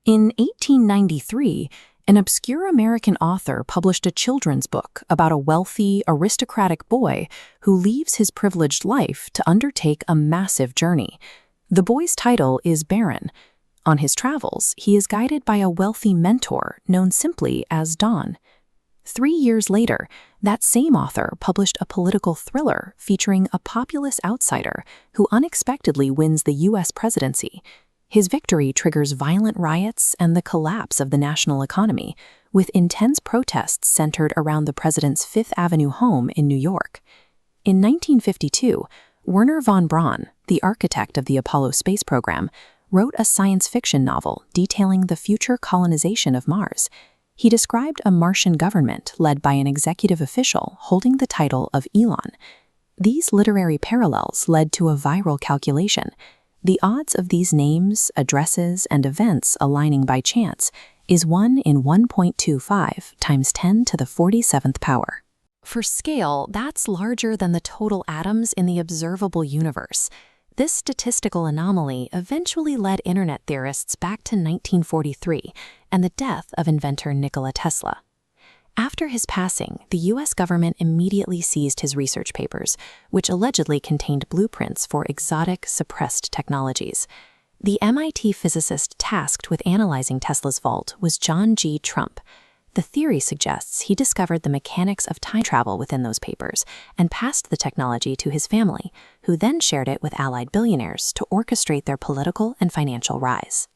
In 1893, an obscure American author published a children's book about a wealthy, aristocratic boy who leaves his privileged life to undertake a massive journey. The boy's title is Barron. On his travels, he is guided by a wealthy mentor known simply as Don. 3 years later, that same author published a political thriller featuring a populist outsider who unexpectedly wins the U.S. presidency. His victory triggers violent riots and the collapse of the national economy, with intense protests centered around the president's Fifth Avenue home in New York. In 1952, Wernher von Braun, the architect of the Apollo space program, wrote a science fiction novel detailing the future colonization of Mars. He described a Martian government led by an executive official holding the title of Elon. These literary parallels led to a viral calculation. The odds of these names, addresses, and events aligning by chance is 1 in 1.25 times 10 to the 47th power. For scale, that's larger than the total atoms in the observable universe. This statistical anomaly eventually led internet theorists back to 1943 and the death of inventor Nikola Tesla. After his passing, the U.S. government immediately seized his research papers, which allegedly contained blueprints for exotic, suppressed technologies. The MIT physicist tasked with analyzing Tesla's vault was John G. Trump. The theory suggests he discovered the mechanics of time travel within those papers and passed the technology to his family, who then shared it with allied billionaires to orchestrate their political and financial rise.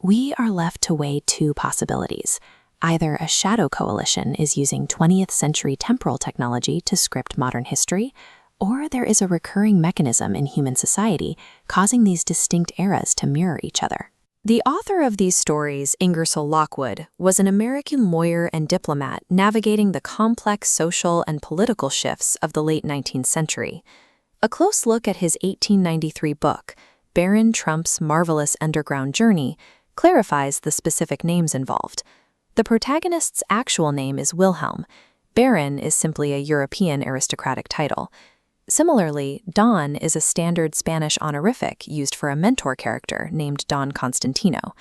We are left to weigh two possibilities. Either a shadow coalition is using 20th century temporal technology to script modern history, or there is a recurring mechanism in human society causing these distinct eras to mirror each other. The author of these stories, Ingersoll Lockwood, was an American lawyer and diplomat navigating the complex social and political shifts of the late 19th century. A close look at his 1893 book, Barron Trump's Marvelous Underground Journey, clarifies the specific names involved. The protagonist's actual name is Wilhelm. Barron is simply a European aristocratic title. Similarly, Don is a standard Spanish honorific used for a mentor character named Don Constantino.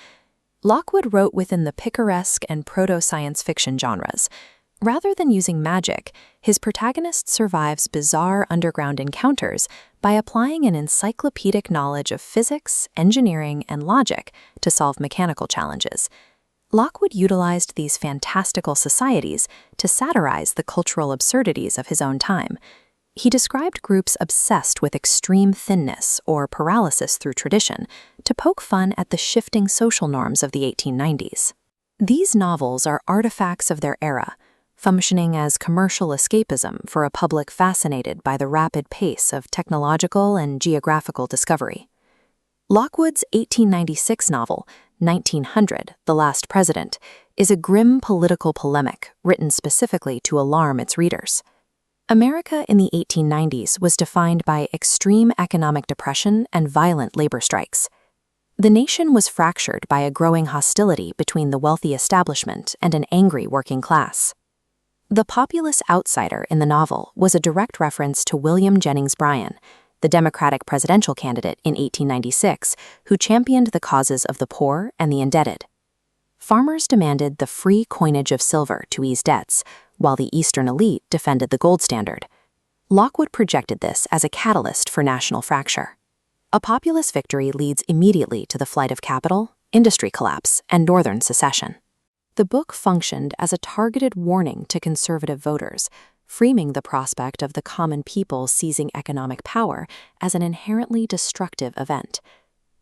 Lockwood wrote within the picaresque and proto-science fiction genres. Rather than using magic, his protagonist survives bizarre underground encounters by applying an encyclopedic knowledge of physics, engineering, and logic to solve mechanical challenges. Lockwood utilized these fantastical societies to satirize the cultural absurdities of his own time. He described groups obsessed with extreme thinness or paralysis through tradition to poke fun at the shifting social norms of the 1890s. These novels are artifacts of their era, functioning as commercial escapism for a public fascinated by the rapid pace of technological and geographical discovery. Lockwood's 1896 novel, 1900, The Last President, is a grim political polemic written specifically to alarm its readers. America in the 1890s was defined by extreme economic depression and violent labor strikes. The nation was fractured by a growing hostility between the wealthy establishment and an angry working class. The populist outsider in the novel was a direct reference to William Jennings Bryan, the Democratic presidential candidate in 1896, who championed the causes of the poor and the indebted. Farmers demanded the free coinage of silver to ease debts, while the Eastern elite defended the gold standard. Lockwood projected this as a catalyst for national fracture. A populist victory leads immediately to the flight of capital, industry collapse, and Northern secession. The book functioned as a targeted warning to conservative voters, framing the prospect of the common people seizing economic power as an inherently destructive event.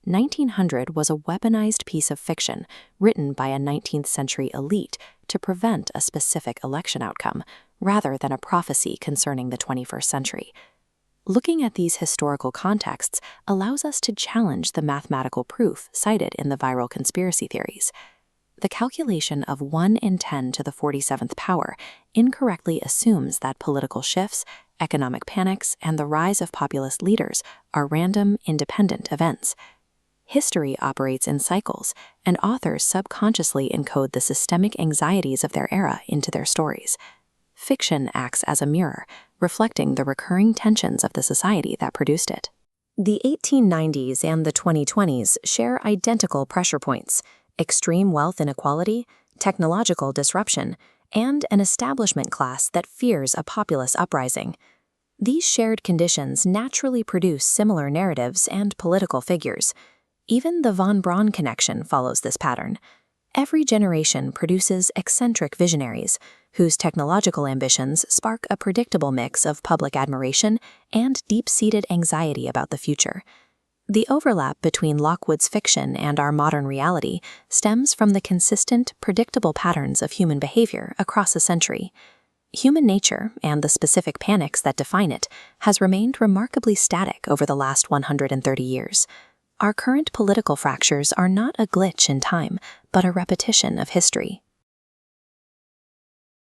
1900 was a weaponized piece of fiction written by a 19th century elite to prevent a specific election outcome, rather than a prophecy concerning the 21st century. Looking at these historical contexts allows us to challenge the mathematical proof cited in the viral conspiracy theories. The calculation of 1 in 10 to the 47th power incorrectly assumes that political shifts, economic panics, and the rise of populist leaders are random, independent events. History operates in cycles, and authors subconsciously encode the systemic anxieties of their era into their stories. Fiction acts as a mirror, reflecting the recurring tensions of the society that produced it. The 1890s and the 2020s share identical pressure points. extreme wealth inequality, technological disruption, and an establishment class that fears a populace uprising. These shared conditions naturally produce similar narratives and political figures. Even the von Braun connection follows this pattern. Every generation produces eccentric visionaries, whose technological ambitions spark a predictable mix of public admiration and deep-seated anxiety about the future. The overlap between Lockwood's fiction and our modern reality stems from the consistent, predictable patterns of human behavior across a century. Human nature, and the specific panics that define it, has remained remarkably static over the last 130 years. Our current political fractures are not a glitch in time, but a repetition of history.